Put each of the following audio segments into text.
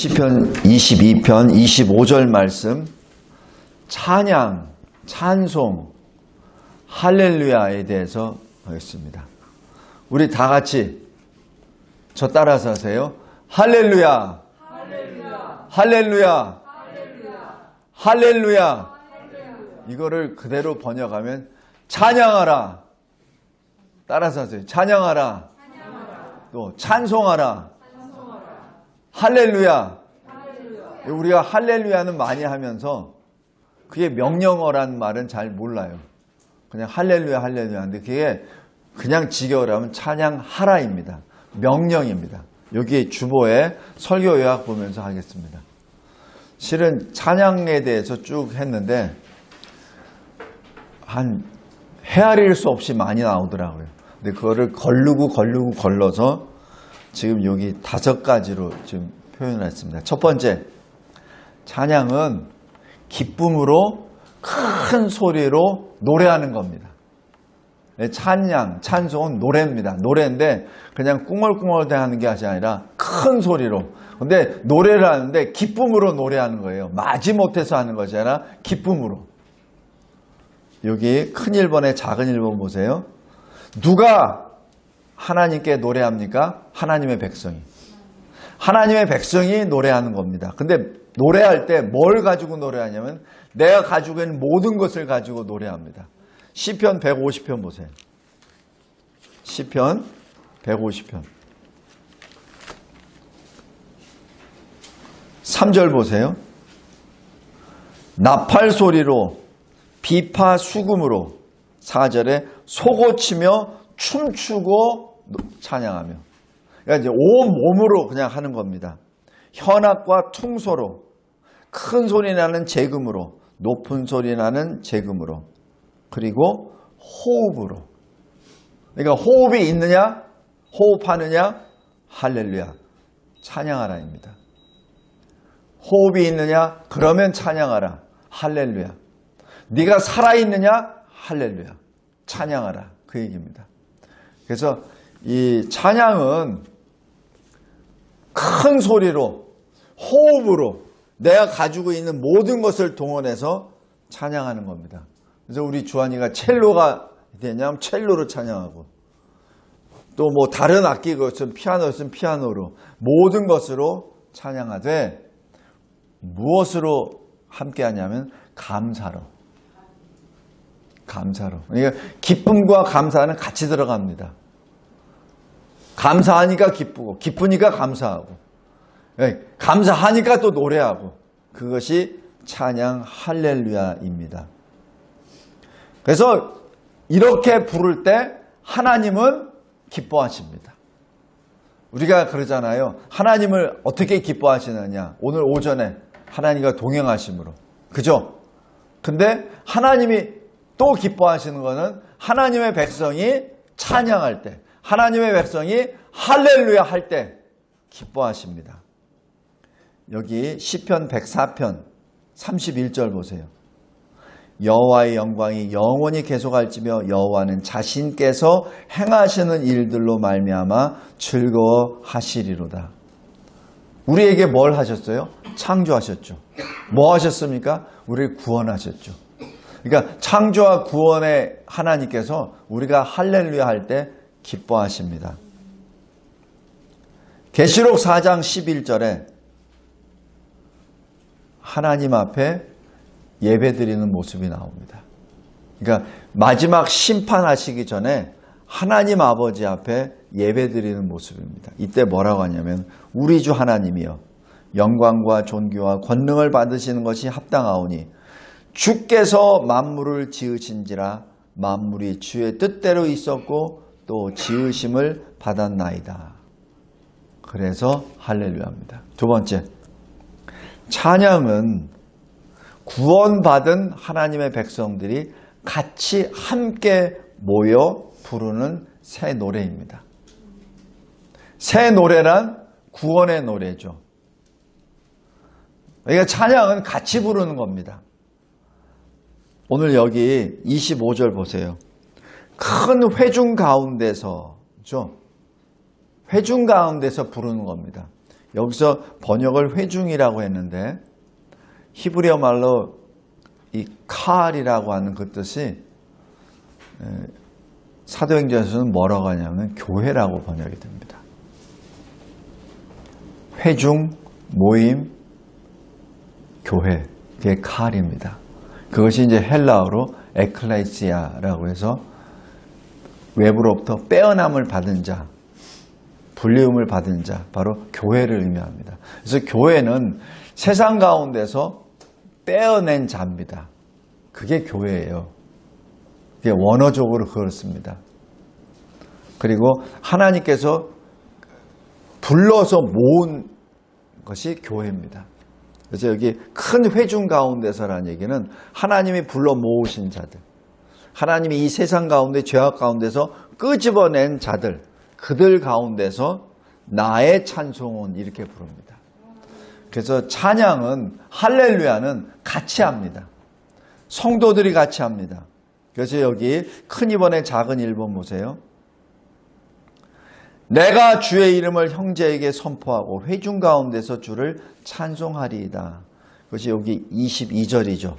시편 22편 25절 말씀, 찬양, 찬송, 할렐루야에 대해서 하겠습니다. 우리 다 같이 저 따라서 하세요. 할렐루야, 할렐루야, 할렐루야, 할렐루야. 이거를 그대로 번역하면 찬양하라. 따라서 하세요. 찬양하라. 또 찬송하라. 할렐루야. 우리가 할렐루야는 많이 하면서 그게 명령어란 말은 잘 몰라요. 그냥 할렐루야 할렐루야 하는데 그게 그냥 직역을 하면 찬양하라입니다. 명령입니다. 여기 주보에 설교 요약 보면서 하겠습니다. 실은 찬양에 대해서 쭉 했는데 한 헤아릴 수 없이 많이 나오더라고요. 근데 그거를 걸러서 지금 여기 5가지로 지금 표현을 했습니다. 첫 번째, 찬양은 기쁨으로 큰 소리로 노래하는 겁니다. 찬양, 찬송은 노래입니다. 노래인데 그냥 꿍얼꿍얼 하는 게 아니라 큰 소리로. 근데 노래를 하는데 기쁨으로 노래하는 거예요. 마지못해서 하는 것이 아니라 기쁨으로. 여기 큰 1번에 작은 1번 보세요. 누가 하나님께 노래합니까? 하나님의 백성이. 하나님의 백성이 노래하는 겁니다. 근데 노래할 때 뭘 가지고 노래하냐면 내가 가지고 있는 모든 것을 가지고 노래합니다. 시편 150편 보세요. 시편 150편 3절 보세요. 나팔 소리로 비파 수금으로 4절에 소고치며 춤추고 찬양하며. 그러니까 이제 온 몸으로 그냥 하는 겁니다. 현악과 퉁소로, 큰 소리 나는 재금으로, 높은 소리 나는 재금으로, 그리고 호흡으로. 그러니까 호흡이 있느냐, 호흡하느냐, 할렐루야, 찬양하라입니다. 호흡이 있느냐, 그러면 찬양하라, 할렐루야. 네가 살아있느냐, 할렐루야, 찬양하라, 그 얘기입니다. 그래서 이 찬양은 큰 소리로, 호흡으로 내가 가지고 있는 모든 것을 동원해서 찬양하는 겁니다. 그래서 우리 주한이가 첼로가 되냐면 첼로로 찬양하고, 또 뭐 다른 악기가 있으면 피아노였으면 피아노로, 모든 것으로 찬양하되 무엇으로 함께 하냐면 감사로. 감사로. 그러니까 기쁨과 감사는 같이 들어갑니다. 감사하니까 기쁘고, 기쁘니까 감사하고, 감사하니까 또 노래하고, 그것이 찬양 할렐루야입니다. 그래서 이렇게 부를 때 하나님은 기뻐하십니다. 우리가 그러잖아요. 하나님을 어떻게 기뻐하시느냐. 오늘 오전에 하나님과 동행하심으로. 그죠? 근데 하나님이 또 기뻐하시는 것은 하나님의 백성이 찬양할 때, 하나님의 백성이 할렐루야 할 때 기뻐하십니다. 여기 시편 104편 31절 보세요. 여호와의 영광이 영원히 계속할지며 여호와는 자신께서 행하시는 일들로 말미암아 즐거워하시리로다. 우리에게 뭘 하셨어요? 창조하셨죠. 뭐 하셨습니까? 우리를 구원하셨죠. 그러니까 창조와 구원의 하나님께서 우리가 할렐루야 할 때 기뻐하십니다. 계시록 4장 11절에 하나님 앞에 예배드리는 모습이 나옵니다. 그러니까 마지막 심판하시기 전에 하나님 아버지 앞에 예배드리는 모습입니다. 이때 뭐라고 하냐면 우리 주 하나님이여 영광과 존귀와 권능을 받으시는 것이 합당하오니 주께서 만물을 지으신지라 만물이 주의 뜻대로 있었고 또 지으심을 받았나이다. 그래서 할렐루야입니다. 두 번째, 찬양은 구원받은 하나님의 백성들이 같이 함께 모여 부르는 새 노래입니다. 새 노래란 구원의 노래죠. 그러니까 찬양은 같이 부르는 겁니다. 오늘 여기 25절 보세요. 큰 회중 가운데서, 회중 가운데서 부르는 겁니다. 여기서 번역을 회중이라고 했는데 히브리어 말로 이 칼이라고 하는 그 뜻이 사도행전에서는 뭐라고 하냐면 교회라고 번역이 됩니다. 회중, 모임, 교회, 그게 칼입니다. 그것이 이제 헬라어로 에클레시아라고 해서 외부로부터 빼어남을 받은 자, 불리움을 받은 자, 바로 교회를 의미합니다. 그래서 교회는 세상 가운데서 빼어낸 자입니다. 그게 교회예요. 그게 원어적으로 그렇습니다. 그리고 하나님께서 불러서 모은 것이 교회입니다. 그래서 여기 큰 회중 가운데서라는 얘기는 하나님이 불러 모으신 자들, 하나님이 이 세상 가운데 죄악 가운데서 끄집어낸 자들, 그들 가운데서 나의 찬송은 이렇게 부릅니다. 그래서 찬양은, 할렐루야는 같이 합니다. 성도들이 같이 합니다. 그래서 여기 큰 2번에 작은 1번 보세요. 내가 주의 이름을 형제에게 선포하고 회중 가운데서 주를 찬송하리이다. 그것이 여기 22절이죠.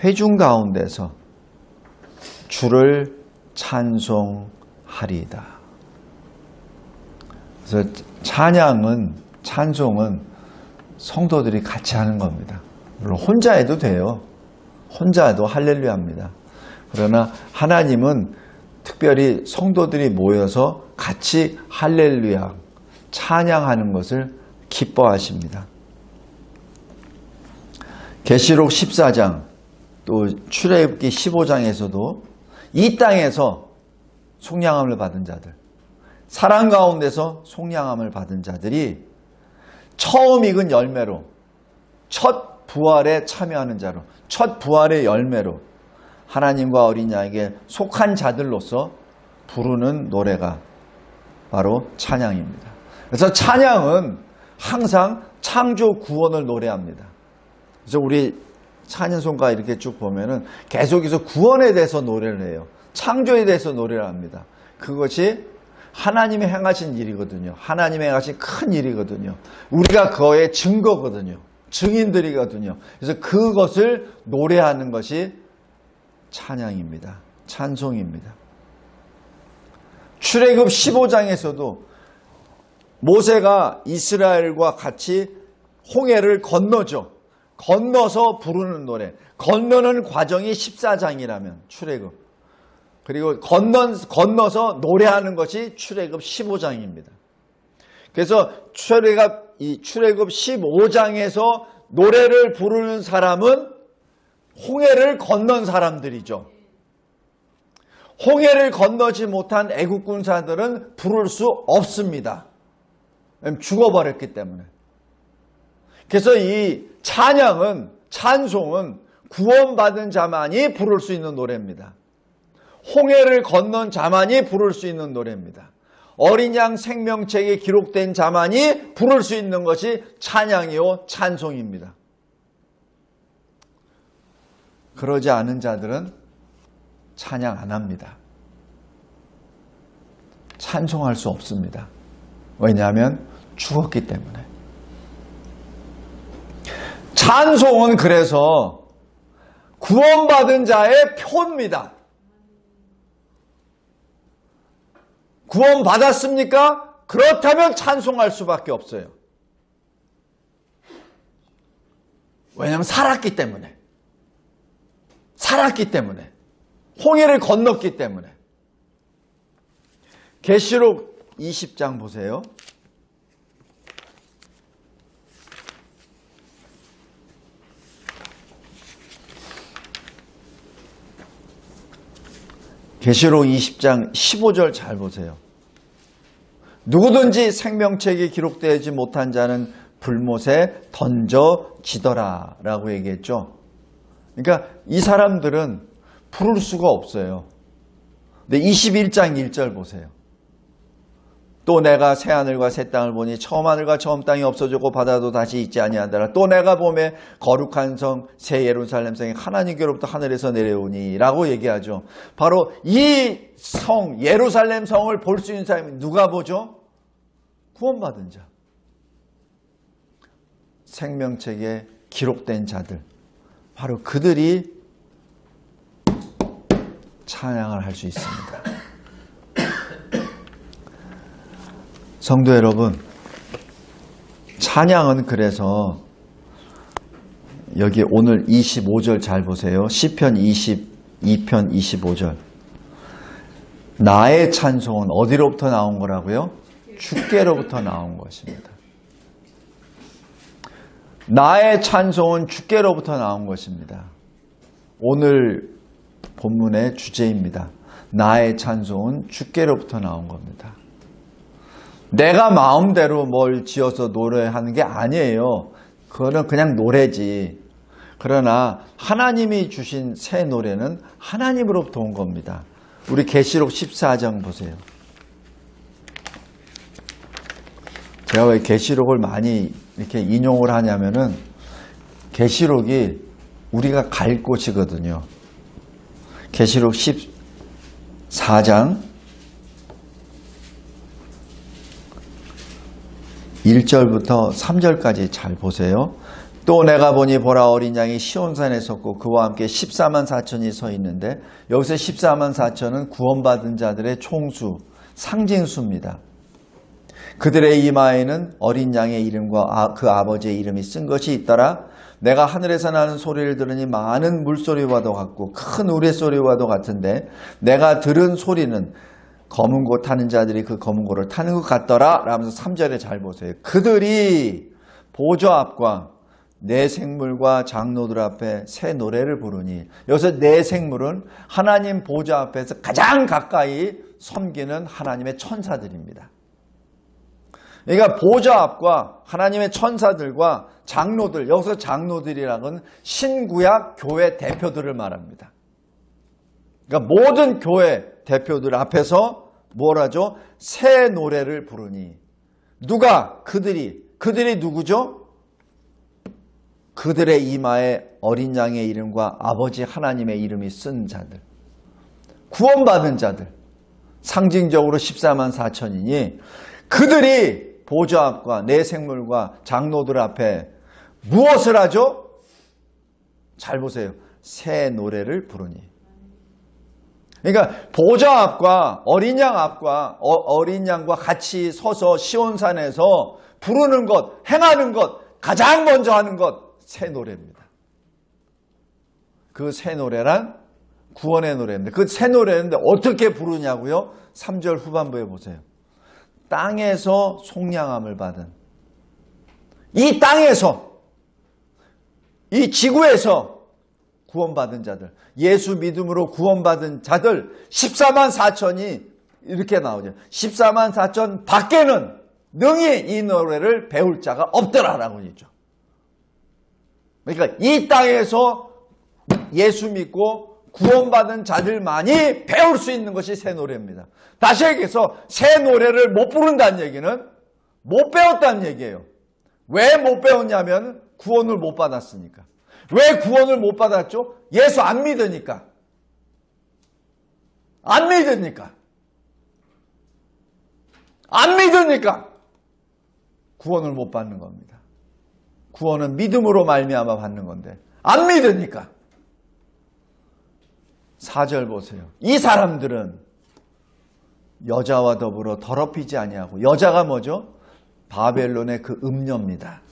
회중 가운데서 주를 찬송하리이다. 그래서 찬송은 성도들이 같이 하는 겁니다. 물론 혼자 해도 돼요. 혼자 해도 할렐루야입니다. 그러나 하나님은 특별히 성도들이 모여서 같이 할렐루야, 찬양하는 것을 기뻐하십니다. 계시록 14장, 또 출애굽기 15장에서도 이 땅에서 속량함을 받은 자들, 사랑 가운데서 속량함을 받은 자들이 처음 익은 열매로, 첫 부활에 참여하는 자로, 첫 부활의 열매로 하나님과 어린 양에게 속한 자들로서 부르는 노래가 바로 찬양입니다. 그래서 찬양은 항상 창조 구원을 노래합니다. 그래서 우리 찬양송가 이렇게 쭉 보면은 계속해서 구원에 대해서 노래를 해요. 창조에 대해서 노래를 합니다. 그것이 하나님이 행하신 일이거든요. 하나님이 행하신 큰 일이거든요. 우리가 그거의 증거거든요. 증인들이거든요. 그래서 그것을 노래하는 것이 찬양입니다. 찬송입니다. 출애굽 15장에서도 모세가 이스라엘과 같이 홍해를 건너죠. 건너서 부르는 노래. 건너는 과정이 14장이라면 출애굽. 그리고 건너서 노래하는 것이 출애굽 15장입니다. 그래서 출애굽 15장에서 노래를 부르는 사람은 홍해를 건넌 사람들이죠. 홍해를 건너지 못한 애국 군사들은 부를 수 없습니다. 죽어버렸기 때문에. 그래서 이 찬송은 구원받은 자만이 부를 수 있는 노래입니다. 홍해를 건넌 자만이 부를 수 있는 노래입니다. 어린 양 생명책에 기록된 자만이 부를 수 있는 것이 찬양이요 찬송입니다. 그러지 않은 자들은 찬양 안 합니다. 찬송할 수 없습니다. 왜냐하면 죽었기 때문에. 찬송은 그래서 구원받은 자의 표입니다. 구원받았습니까? 그렇다면 찬송할 수밖에 없어요. 왜냐하면 살았기 때문에. 홍해를 건넜기 때문에. 계시록 20장 보세요. 계시록 20장 15절 잘 보세요. 누구든지 생명책에 기록되지 못한 자는 불못에 던져지더라 라고 얘기했죠. 그러니까 이 사람들은 부를 수가 없어요. 근데 21장 1절 보세요. 또 내가 새 하늘과 새 땅을 보니 처음 하늘과 처음 땅이 없어지고 바다도 다시 있지 아니하더라. 또 내가 보매 거룩한 성 새 예루살렘 성이 하나님께로부터 하늘에서 내려오니 라고 얘기하죠. 바로 이 성 예루살렘 성을 볼 수 있는 사람이 누가 보죠? 구원받은 자. 생명책에 기록된 자들. 바로 그들이 찬양을 할 수 있습니다. 성도 여러분, 찬양은 그래서 여기 오늘 25절 잘 보세요. 시편 22편 25절. 나의 찬송은 어디로부터 나온 거라고요? 주께로부터 나온 것입니다. 나의 찬송은 주께로부터 나온 것입니다. 오늘 본문의 주제입니다. 나의 찬송은 주께로부터 나온 겁니다. 내가 마음대로 뭘 지어서 노래하는 게 아니에요. 그거는 그냥 노래지. 그러나 하나님이 주신 새 노래는 하나님으로부터 온 겁니다. 우리 계시록 14장 보세요. 제가 왜 계시록을 많이 이렇게 인용을 하냐면은 계시록이 우리가 갈 곳이거든요. 계시록 14장 1절부터 3절까지 잘 보세요. 또 내가 보니 보라 어린 양이 시온산에 섰고 그와 함께 14만 4천이 서 있는데 여기서 14만 4천은 구원받은 자들의 총수, 상징수입니다. 그들의 이마에는 어린 양의 이름과 그 아버지의 이름이 쓴 것이 있더라. 내가 하늘에서 나는 소리를 들으니 많은 물소리와도 같고 큰 우레소리와도 같은데 내가 들은 소리는 검은 고 타는 자들이 그 검은 고를 타는 것 같더라 라면서 3절에 잘 보세요. 그들이 보좌 앞과 내 생물과 장로들 앞에 새 노래를 부르니 여기서 내 생물은 하나님 보좌 앞에서 가장 가까이 섬기는 하나님의 천사들입니다. 그러니까 보좌 앞과 하나님의 천사들과 장로들, 여기서 장로들이라는 신구약 교회 대표들을 말합니다. 그러니까 모든 교회 대표들 앞에서 뭘 하죠? 새 노래를 부르니 누가? 그들이 누구죠? 그들의 이마에 어린 양의 이름과 아버지 하나님의 이름이 쓴 자들, 구원받은 자들, 상징적으로 14만 4천이니 그들이 보좌 앞과 내 생물과 장로들 앞에 무엇을 하죠? 잘 보세요. 새 노래를 부르니. 그러니까 보좌 앞과 어린 양 앞과 어린 양과 같이 서서 시온산에서 부르는 것, 행하는 것, 가장 먼저 하는 것, 새 노래입니다. 그 새 노래란 구원의 노래인데 그 새 노래인데 어떻게 부르냐고요? 3절 후반부에 보세요. 땅에서 속량함을 받은 이 땅에서 이 지구에서 구원받은 자들, 예수 믿음으로 구원받은 자들 14만 4천이 이렇게 나오죠. 14만 4천 밖에는 능히 이 노래를 배울 자가 없더라라고 있죠. 그러니까 이 땅에서 예수 믿고 구원받은 자들만이 배울 수 있는 것이 새 노래입니다. 다시 얘기해서 새 노래를 못 부른다는 얘기는 못 배웠다는 얘기예요. 왜 못 배웠냐면 구원을 못 받았으니까. 왜 구원을 못 받았죠? 예수 안 믿으니까. 안 믿으니까. 안 믿으니까 구원을 못 받는 겁니다. 구원은 믿음으로 말미암아 받는 건데 안 믿으니까. 4절 보세요. 이 사람들은 여자와 더불어 더럽히지 아니하고, 여자가 뭐죠? 바벨론의 그 음녀입니다.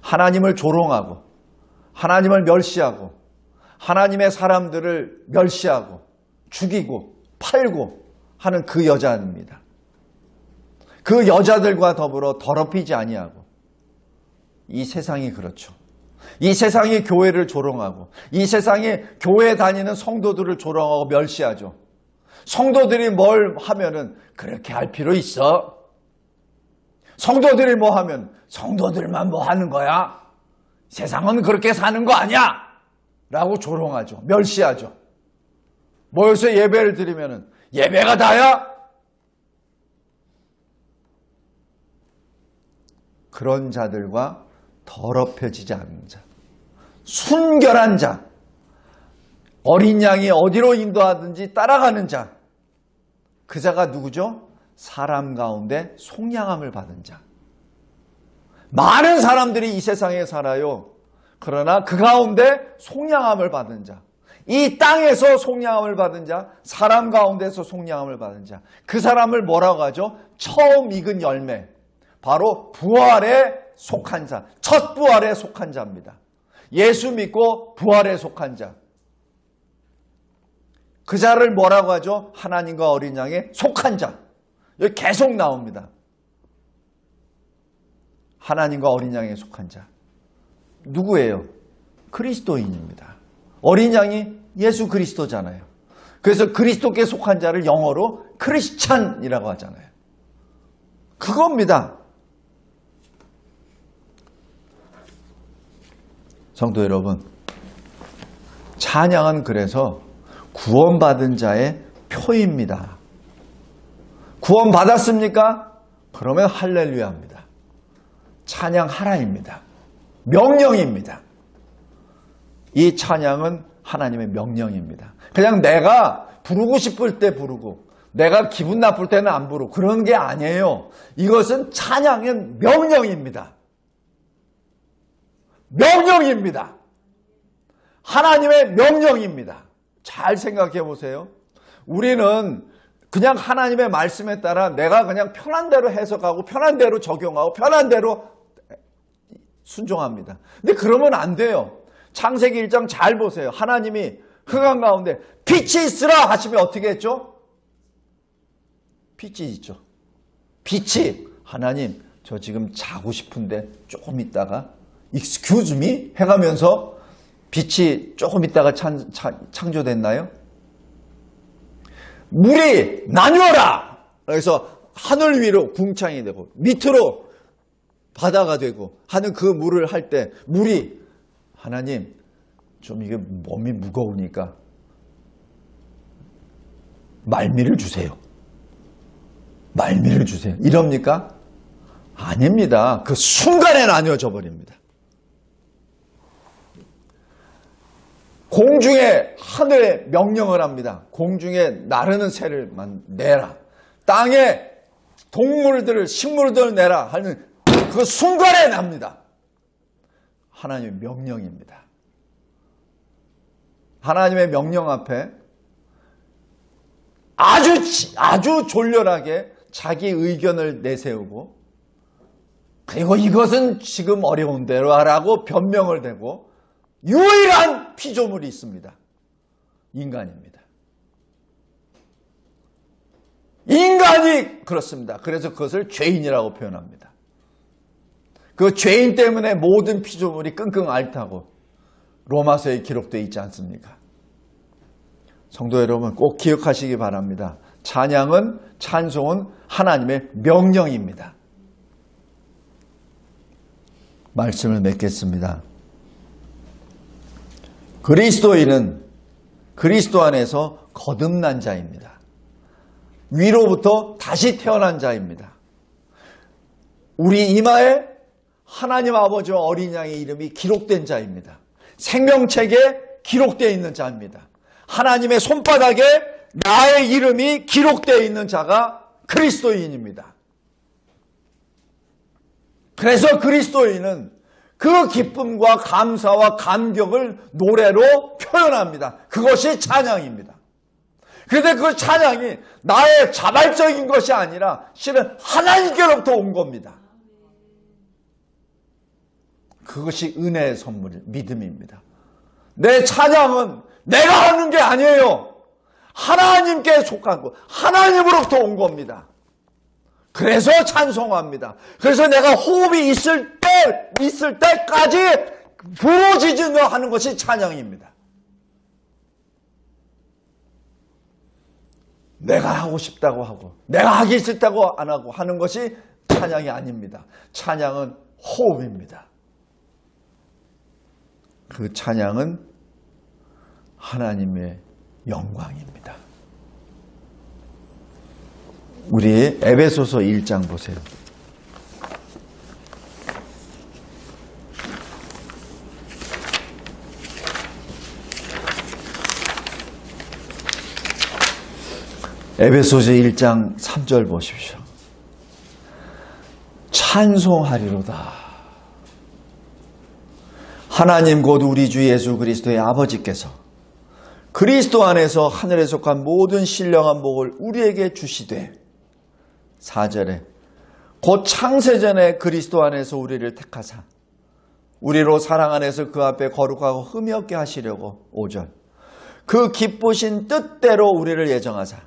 하나님을 조롱하고 하나님을 멸시하고 하나님의 사람들을 멸시하고 죽이고 팔고 하는 그 여자입니다. 그 여자들과 더불어 더럽히지 아니하고. 이 세상이 그렇죠. 이 세상이 교회를 조롱하고 이 세상이 교회 다니는 성도들을 조롱하고 멸시하죠. 성도들이 뭘 하면은 그렇게 할 필요 있어? 성도들이 뭐 하면 성도들만 뭐 하는 거야? 세상은 그렇게 사는 거 아니야? 라고 조롱하죠. 멸시하죠. 모여서 예배를 드리면은 예배가 다야? 그런 자들과 더럽혀지지 않는 자, 순결한 자, 어린 양이 어디로 인도하든지 따라가는 자, 그 자가 누구죠? 사람 가운데 속량함을 받은 자. 많은 사람들이 이 세상에 살아요. 그러나 그 가운데 속량함을 받은 자. 이 땅에서 속량함을 받은 자, 사람 가운데서 속량함을 받은 자. 그 사람을 뭐라고 하죠? 처음 익은 열매. 바로 부활에 속한 자. 첫 부활에 속한 자입니다. 예수 믿고 부활에 속한 자. 그 자를 뭐라고 하죠? 하나님과 어린 양에 속한 자. 여기 계속 나옵니다. 하나님과 어린 양에 속한 자. 누구예요? 그리스도인입니다. 어린 양이 예수 그리스도잖아요. 그래서 그리스도께 속한 자를 영어로 크리스찬이라고 하잖아요. 그겁니다. 성도 여러분, 찬양은 그래서 구원받은 자의 표입니다. 구원받았습니까? 그러면 할렐루야입니다. 찬양하라입니다. 명령입니다. 이 찬양은 하나님의 명령입니다. 그냥 내가 부르고 싶을 때 부르고 내가 기분 나쁠 때는 안 부르고 그런 게 아니에요. 이것은 찬양의 명령입니다. 명령입니다. 하나님의 명령입니다. 잘 생각해 보세요. 우리는 그냥 하나님의 말씀에 따라 내가 그냥 편한 대로 해석하고 편한 대로 적용하고 편한 대로 순종합니다. 근데 그러면 안 돼요. 창세기 1장 잘 보세요. 하나님이 흑암 가운데 빛이 있으라 하시면 어떻게 했죠? 빛이 있죠. 빛이 하나님 저 지금 자고 싶은데 조금 있다가 excuse me 해가면서 빛이 조금 있다가 창조됐나요? 물이 나뉘어라! 그래서 하늘 위로 궁창이 되고 밑으로 바다가 되고 하는 그 물을 할 때 물이 하나님 좀 이게 몸이 무거우니까 말미를 주세요. 말미를 주세요. 이럽니까? 아닙니다. 그 순간에 나뉘어져 버립니다. 공중에 하늘에 명령을 합니다. 공중에 나르는 새를 내라. 땅에 동물들을 식물들을 내라 하는 그 순간에 납니다. 하나님의 명령입니다. 하나님의 명령 앞에 아주 졸렬하게 자기 의견을 내세우고 그리고 이것은 지금 어려운 대로 하라고 변명을 대고 유일한 피조물이 있습니다. 인간입니다. 인간이 그렇습니다. 그래서 그것을 죄인이라고 표현합니다. 그 죄인 때문에 모든 피조물이 끙끙 앓다고 로마서에 기록되어 있지 않습니까? 성도 여러분 꼭 기억하시기 바랍니다. 찬양은 찬송은 하나님의 명령입니다. 말씀을 맺겠습니다. 그리스도인은 그리스도 안에서 거듭난 자입니다. 위로부터 다시 태어난 자입니다. 우리 이마에 하나님 아버지와 어린 양의 이름이 기록된 자입니다. 생명책에 기록되어 있는 자입니다. 하나님의 손바닥에 나의 이름이 기록되어 있는 자가 그리스도인입니다. 그래서 그리스도인은 그 기쁨과 감사와 감격을 노래로 표현합니다. 그것이 찬양입니다. 그런데 그 찬양이 나의 자발적인 것이 아니라 실은 하나님께로부터 온 겁니다. 그것이 은혜의 선물, 믿음입니다. 내 찬양은 내가 하는 게 아니에요. 하나님께 속한 것, 하나님으로부터 온 겁니다. 그래서 찬송합니다. 그래서 내가 호흡이 있을 때까지 부르짖으며 하는 것이 찬양입니다. 내가 하고 싶다고 하고 내가 하기 싫다고 안 하고 하는 것이 찬양이 아닙니다. 찬양은 호흡입니다. 그 찬양은 하나님의 영광입니다. 우리 에베소서 1장 보세요. 에베소서 1장 3절 보십시오. 찬송하리로다. 하나님 곧 우리 주 예수 그리스도의 아버지께서 그리스도 안에서 하늘에 속한 모든 신령한 복을 우리에게 주시되 4절에 곧 창세전에 그리스도 안에서 우리를 택하사 우리로 사랑 안에서 그 앞에 거룩하고 흠이 없게 하시려고 5절 그 기쁘신 뜻대로 우리를 예정하사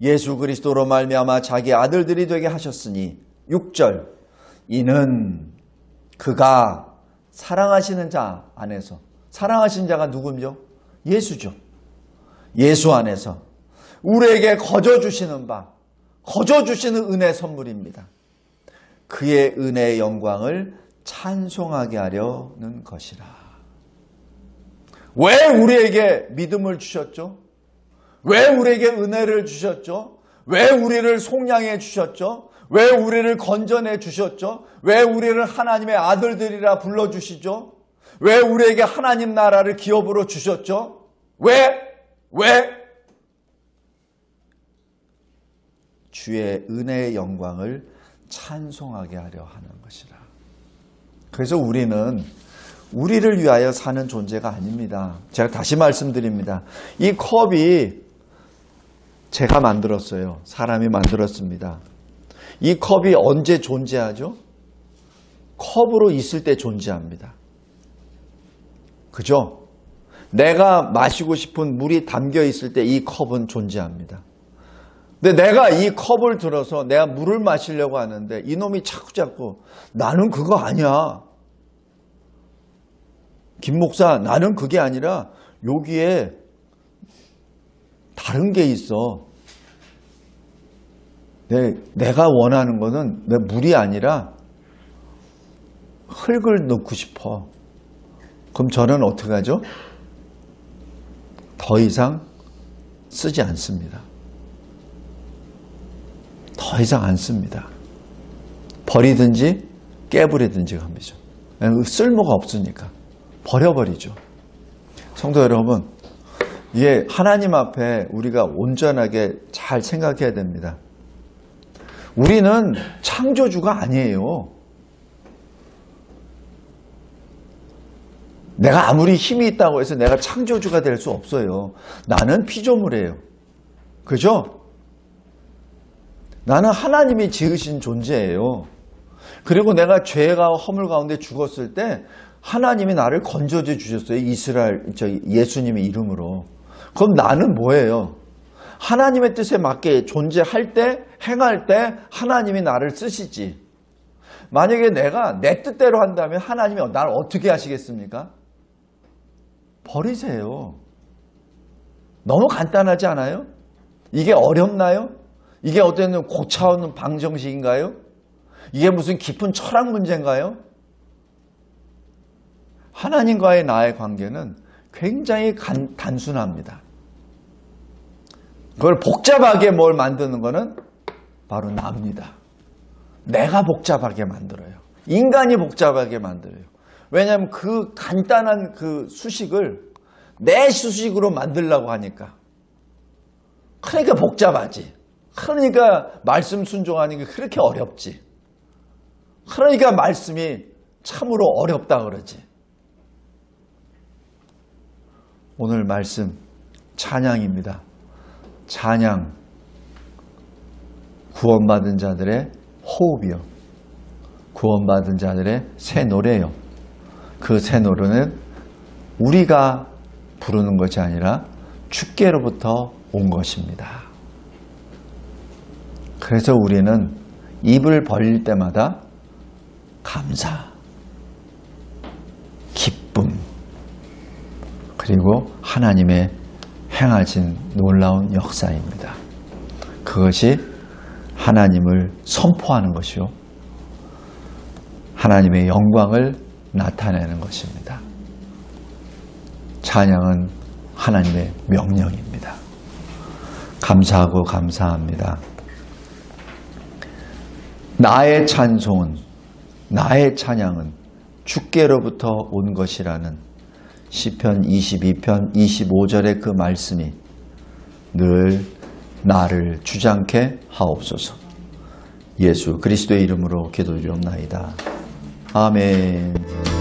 예수 그리스도로 말미암아 자기 아들들이 되게 하셨으니 6절 이는 그가 사랑하시는 자 안에서 사랑하신 자가 누구죠? 예수죠. 예수 안에서 우리에게 거저주시는 바 거저주시는 은혜 선물입니다. 그의 은혜의 영광을 찬송하게 하려는 것이라. 왜 우리에게 믿음을 주셨죠? 왜 우리에게 은혜를 주셨죠? 왜 우리를 속량해 주셨죠? 왜 우리를 건져내 주셨죠? 왜 우리를 하나님의 아들들이라 불러주시죠? 왜 우리에게 하나님 나라를 기업으로 주셨죠? 왜? 주의 은혜의 영광을 찬송하게 하려 하는 것이라. 그래서 우리는 우리를 위하여 사는 존재가 아닙니다. 제가 다시 말씀드립니다. 이 컵이 제가 만들었어요. 사람이 만들었습니다. 이 컵이 언제 존재하죠? 컵으로 있을 때 존재합니다. 그죠? 내가 마시고 싶은 물이 담겨 있을 때 이 컵은 존재합니다. 근데 내가 이 컵을 들어서 내가 물을 마시려고 하는데 이놈이 자꾸 나는 그거 아니야. 김 목사, 나는 그게 아니라 여기에 다른 게 있어. 내가 원하는 거는 내 물이 아니라 흙을 넣고 싶어. 그럼 저는 어떻게 하죠? 더 이상 쓰지 않습니다. 더 이상 안 씁니다. 버리든지 깨부리든지 합니다. 쓸모가 없으니까 버려버리죠. 성도 여러분, 이게 하나님 앞에 우리가 온전하게 잘 생각해야 됩니다. 우리는 창조주가 아니에요. 내가 아무리 힘이 있다고 해서 내가 창조주가 될 수 없어요. 나는 피조물이에요. 그죠? 나는 하나님이 지으신 존재예요. 그리고 내가 죄가 허물 가운데 죽었을 때 하나님이 나를 건져줘 주셨어요. 예수님의 이름으로. 그럼 나는 뭐예요? 하나님의 뜻에 맞게 존재할 때, 행할 때 하나님이 나를 쓰시지. 만약에 내가 내 뜻대로 한다면 하나님이 나를 어떻게 하시겠습니까? 버리세요. 너무 간단하지 않아요? 이게 어렵나요? 이게 어떤 고차원 방정식인가요? 이게 무슨 깊은 철학 문제인가요? 하나님과의 나의 관계는 굉장히 단순합니다. 그걸 복잡하게 뭘 만드는 거는 바로 납니다. 내가 복잡하게 만들어요. 인간이 복잡하게 만들어요. 왜냐하면 그 간단한 그 수식을 내 수식으로 만들려고 하니까. 그러니까 복잡하지. 그러니까 말씀 순종하는 게 그렇게 어렵지. 그러니까 말씀이 참으로 어렵다 그러지. 오늘 말씀 찬양입니다. 찬양, 구원받은 자들의 호흡이요. 구원받은 자들의 새 노래요. 그 새 노래는 우리가 부르는 것이 아니라 주께로부터 온 것입니다. 그래서 우리는 입을 벌릴 때마다 감사, 기쁨, 그리고 하나님의 행하신 놀라운 역사입니다. 그것이 하나님을 선포하는 것이요. 하나님의 영광을 나타내는 것입니다. 찬양은 하나님의 명령입니다. 감사하고 감사합니다. 나의 찬송은, 나의 찬양은 주께로부터 온 것이라는 시편 22편 25절의 그 말씀이 늘 나를 주장케 하옵소서. 예수 그리스도의 이름으로 기도드리옵나이다. 아멘.